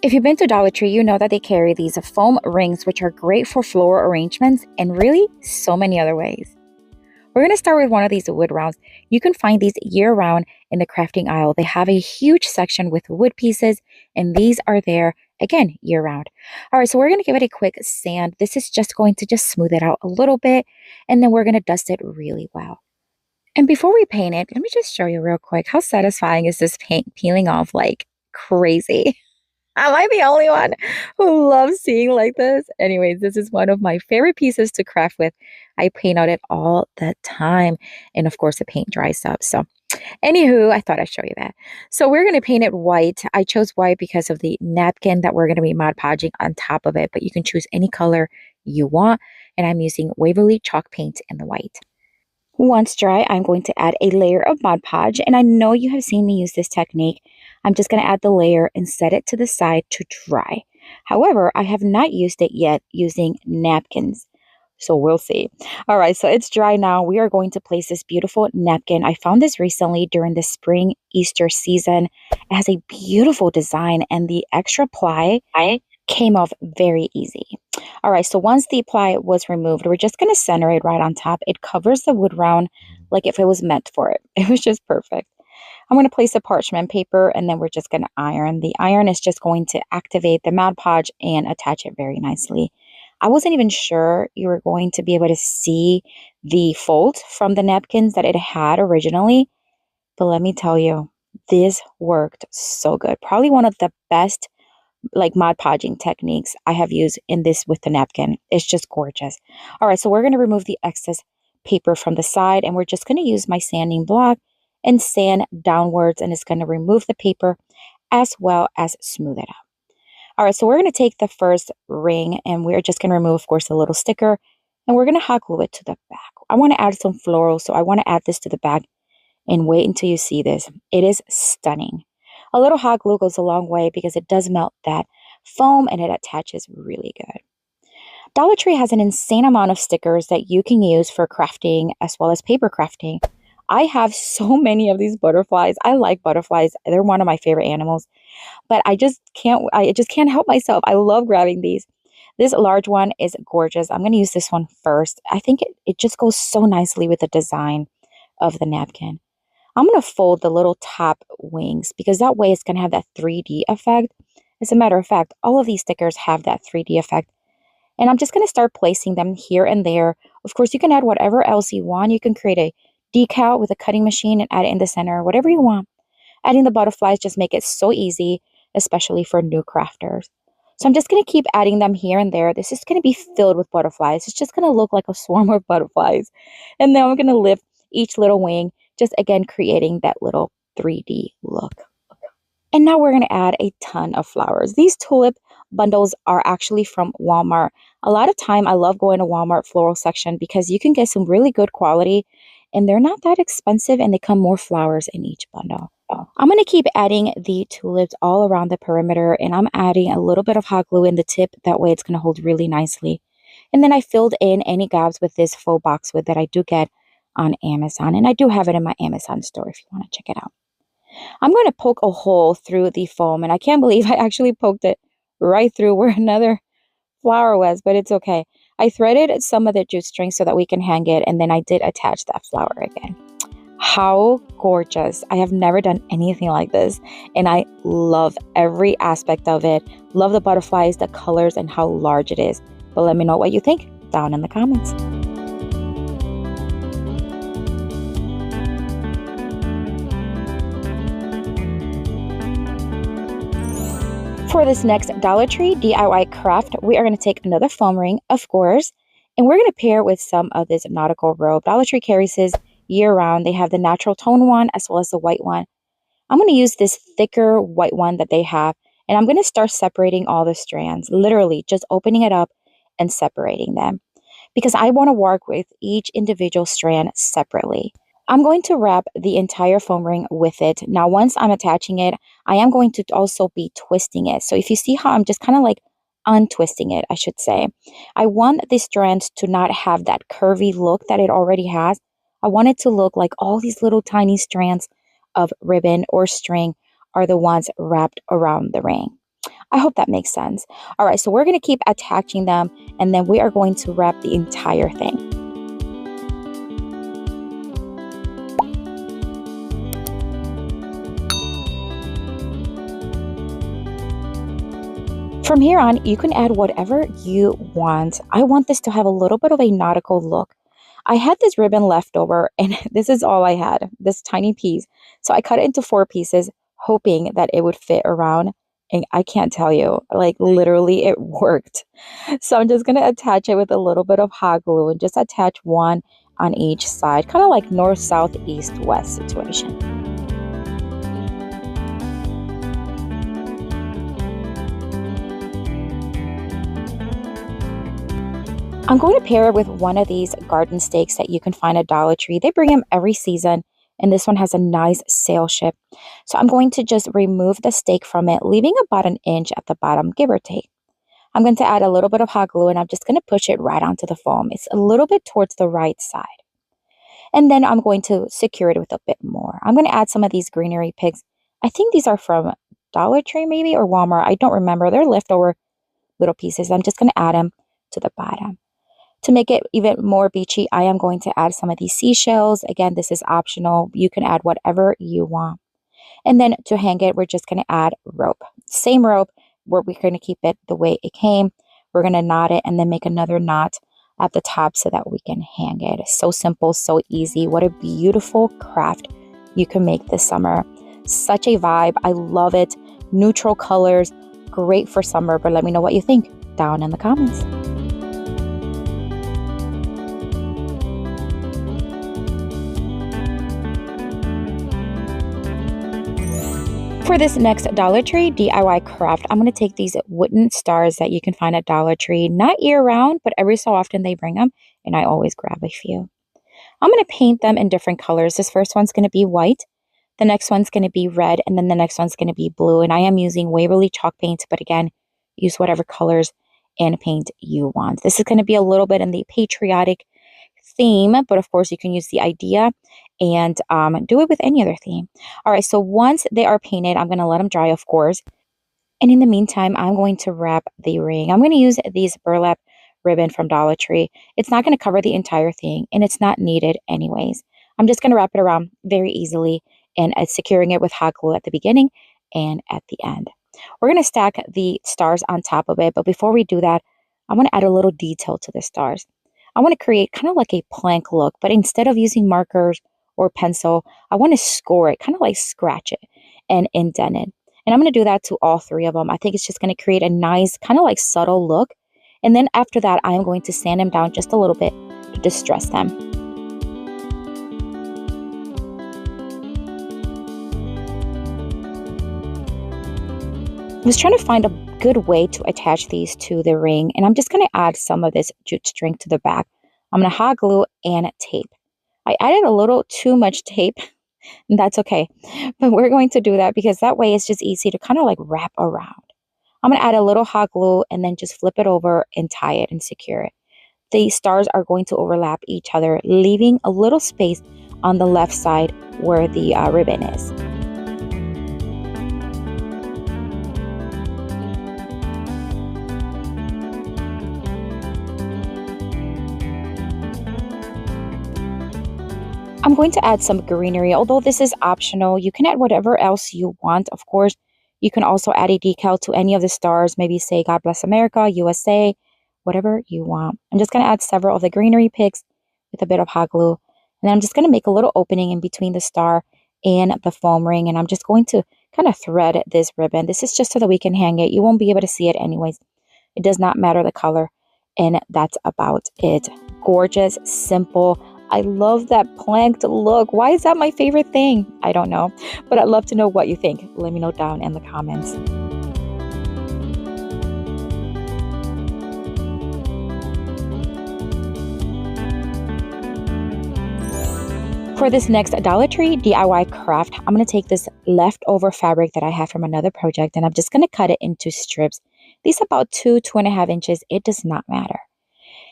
If you've been to Dollar Tree, you know that they carry these foam rings, which are great for floral arrangements and really so many other ways. We're going to start with one of these wood rounds. You can find these year round in the crafting aisle. They have a huge section with wood pieces, and these are there again year round. All right, so we're going to give it a quick sand. This is just going to just smooth it out a little bit, and then we're going to dust it really well. And before we paint it, let me just show you real quick how satisfying is this paint peeling off like crazy. Am I the only one who loves seeing like this? Anyways, this is one of my favorite pieces to craft with. I paint on it all the time. And of course, the paint dries up. So, anywho, I thought I'd show you that. So, we're going to paint it white. I chose white because of the napkin that we're going to be Mod Podging on top of it, but you can choose any color you want. And I'm using Waverly chalk paint in the white. Once dry, I'm going to add a layer of Mod Podge, and I know you have seen me use this technique. I'm just going to add the layer and set it to the side to dry. However, I have not used it yet using napkins, so we'll see. All right, so it's dry now. We are going to place this beautiful napkin. I found this recently during the spring Easter season. It has a beautiful design, and the extra ply came off very easy. All right, so once the ply was removed, we're just going to center it right on top. It covers the wood round like if it was meant for it. It was just perfect. I'm going to place the parchment paper, and then we're just going to iron. The iron is just going to activate the Mod Podge and attach it very nicely. I wasn't even sure you were going to be able to see the folds from the napkins that it had originally, but let me tell you, this worked so good. Probably one of the best like Mod Podging techniques I have used in this with the napkin. It's just gorgeous. All right, so we're going to remove the excess paper from the side, and we're just going to use my sanding block and sand downwards, and it's going to remove the paper as well as smooth it out. All right, so we're going to take the first ring, and we're just going to remove, of course, the little sticker, and we're going to hot glue it to the back. I want to add some floral, so I want to add this to the back, and wait until you see this. It is stunning. A little hot glue goes a long way because it does melt that foam and it attaches really good. Dollar Tree has an insane amount of stickers that you can use for crafting as well as paper crafting. I have so many of these butterflies. I like butterflies. They're one of my favorite animals, but I just can't help myself. I love grabbing these. This large one is gorgeous. I'm going to use this one first. I think it just goes so nicely with the design of the napkin. I'm going to fold the little top wings because that way it's going to have that 3D effect. As a matter of fact, all of these stickers have that 3D effect. And I'm just going to start placing them here and there. Of course, you can add whatever else you want. You can create a decal with a cutting machine and add it in the center, whatever you want. Adding the butterflies just make it so easy, especially for new crafters. So I'm just going to keep adding them here and there. This is going to be filled with butterflies. It's just going to look like a swarm of butterflies. And then I'm going to lift each little wing, just again creating that little 3D look. And now we're going to add a ton of flowers. These tulip bundles are actually from Walmart. A lot of time I love going to Walmart floral section because you can get some really good quality and they're not that expensive and they come more flowers in each bundle. I'm going to keep adding the tulips all around the perimeter, and I'm adding a little bit of hot glue in the tip. That way it's going to hold really nicely. And then I filled in any gaps with this faux boxwood that I do get on Amazon, and I do have it in my Amazon store if you want to check it out. I'm going to poke a hole through the foam, and I can't believe I actually poked it right through where another flower was, but it's okay. I threaded some of the jute string so that we can hang it, and then I did attach that flower again. How gorgeous. I have never done anything like this, and I love every aspect of it. Love the butterflies, the colors, and how large it is. But let me know what you think down in the comments. For this next Dollar Tree DIY craft, we are going to take another foam ring, of course, and we're going to pair with some of this nautical rope. Dollar Tree carries this year-round. They have the natural tone one as well as the white one. I'm going to use this thicker white one that they have, and I'm going to start separating all the strands, literally just opening it up and separating them because I want to work with each individual strand separately. I'm going to wrap the entire foam ring with it. Now, once I'm attaching it, I am going to also be twisting it. So if you see how I'm just kind of like untwisting it, I should say. I want the strands to not have that curvy look that it already has. I want it to look like all these little tiny strands of ribbon or string are the ones wrapped around the ring. I hope that makes sense. All right, so we're going to keep attaching them and then we are going to wrap the entire thing. From here on, you can add whatever you want. I want this to have a little bit of a nautical look. I had this ribbon left over and this is all I had, this tiny piece. So I cut it into 4 pieces, hoping that it would fit around. And I can't tell you, like literally it worked. So I'm just going to attach it with a little bit of hot glue and just attach one on each side, kind of like north, south, east, west situation. I'm going to pair it with one of these garden stakes that you can find at Dollar Tree. They bring them every season, and this one has a nice sail ship. So I'm going to just remove the stake from it, leaving about an inch at the bottom, give or take. I'm going to add a little bit of hot glue, and I'm just going to push it right onto the foam. It's a little bit towards the right side. And then I'm going to secure it with a bit more. I'm going to add some of these greenery picks. I think these are from Dollar Tree maybe, or Walmart. I don't remember. They're leftover little pieces. I'm just going to add them to the bottom. To make it even more beachy, I am going to add some of these seashells. Again, this is optional. You can add whatever you want. And then to hang it, we're just going to add rope. Same rope, where we're going to keep it the way it came. We're going to knot it and then make another knot at the top so that we can hang it. It's so simple, so easy. What a beautiful craft you can make this summer. Such a vibe. I love it. Neutral colors, great for summer, but let me know what you think down in the comments. For this next Dollar Tree DIY craft, I'm going to take these wooden stars that you can find at Dollar Tree, not year-round, but every so often they bring them, and I always grab a few. I'm going to paint them in different colors. This first one's going to be white, the next one's going to be red, and then the next one's going to be blue, and I am using Waverly chalk paint, but again, use whatever colors and paint you want. This is going to be a little bit in the patriotic theme, but of course you can use the idea and do it with any other theme. All right, so once they are painted, I'm going to let them dry, of course. And in the meantime, I'm going to wrap the ring. I'm going to use these burlap ribbon from Dollar Tree. It's not going to cover the entire thing, and it's not needed anyways. I'm just going to wrap it around very easily and securing it with hot glue at the beginning and at the end. We're going to stack the stars on top of it, but before we do that, I want to add a little detail to the stars. I want to create kind of like a plank look, but instead of using markers or pencil, I want to score it, kind of like scratch it and indent it. And I'm going to do that to all 3 of them. I think it's just going to create a nice, kind of like subtle look. And then after that, I am going to sand them down just a little bit to distress them. I was trying to find a good way to attach these to the ring, and I'm just going to add some of this jute string to the back. I'm going to hot glue and tape. I added a little too much tape, and that's okay, but we're going to do that because that way it's just easy to kind of like wrap around. I'm going to add a little hot glue and then just flip it over and tie it and secure it. The stars are going to overlap each other, leaving a little space on the left side where the ribbon is. I'm going to add some greenery, although this is optional. You can add whatever else you want. Of course, you can also add a decal to any of the stars, maybe say God Bless America, USA, whatever you want. I'm just going to add several of the greenery picks with a bit of hot glue. And then I'm just going to make a little opening in between the star and the foam ring. And I'm just going to kind of thread this ribbon. This is just so that we can hang it. You won't be able to see it anyways. It does not matter the color. And that's about it. Gorgeous, simple. I love that planked look. Why is that my favorite thing? I don't know, but I'd love to know what you think. Let me know down in the comments. For this next Dollar Tree DIY craft, I'm going to take this leftover fabric that I have from another project, and I'm just going to cut it into strips. These about 2.5 inches. It does not matter.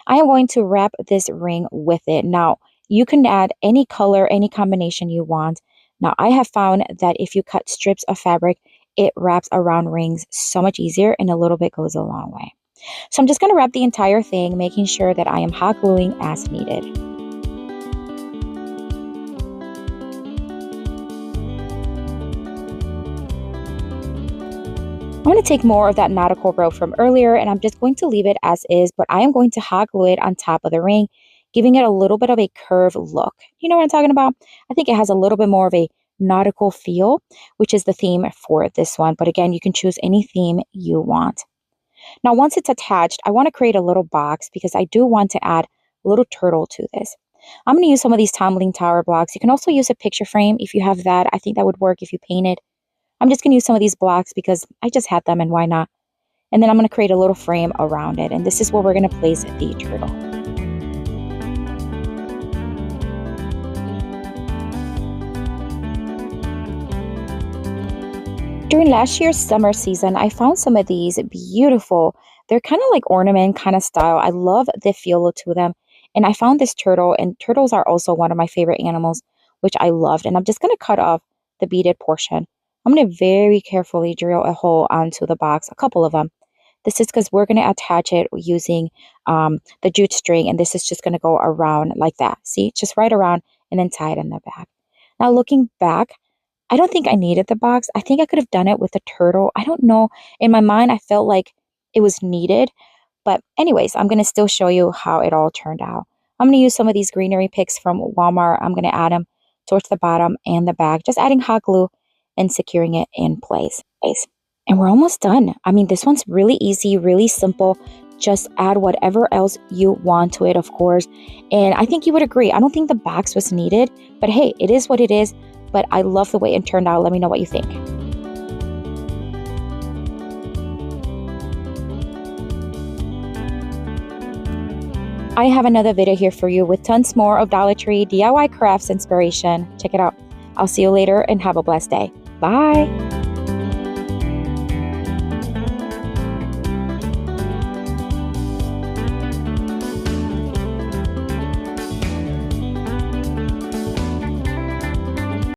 I am going to wrap this ring with it. Now, you can add any color, any combination you want. Now, I have found that if you cut strips of fabric it wraps around rings so much easier, and a little bit goes a long way. So I'm just going to wrap the entire thing, making sure that I am hot gluing as needed. I'm going to take more of that nautical rope from earlier, and I'm just going to leave it as is, but I am going to hot glue it on top of the ring, giving it a little bit of a curved look. You know what I'm talking about? I think it has a little bit more of a nautical feel, which is the theme for this one. But again, you can choose any theme you want. Now, once it's attached, I want to create a little box because I do want to add a little turtle to this. I'm going to use some of these tumbling tower blocks. You can also use a picture frame if you have that. I think that would work if you painted. I'm just going to use some of these blocks because I just had them and why not? And then I'm going to create a little frame around it. And this is where we're going to place the turtle. During last year's summer season, I found some of these beautiful. They're kind of like ornament kind of style. I love the feel to them. And I found this turtle, and turtles are also one of my favorite animals, which I loved. And I'm just going to cut off the beaded portion. I'm going to very carefully drill a hole onto the box, a couple of them. This is because we're going to attach it using the jute string, and this is just going to go around like that. See, just right around and then tie it in the back. Now looking back, I don't think I needed the box. I think I could have done it with the turtle. I don't know. In my mind, I felt like it was needed. But anyways, I'm going to still show you how it all turned out. I'm going to use some of these greenery picks from Walmart. I'm going to add them towards the bottom and the back, just adding hot glue and securing it in place. And we're almost done. I mean, this one's really easy, really simple. Just add whatever else you want to it, of course. And I think you would agree. I don't think the box was needed, but hey, it is what it is. But I love the way it turned out. Let me know what you think. I have another video here for you with tons more of Dollar Tree DIY crafts inspiration. Check it out. I'll see you later and have a blessed day. Bye.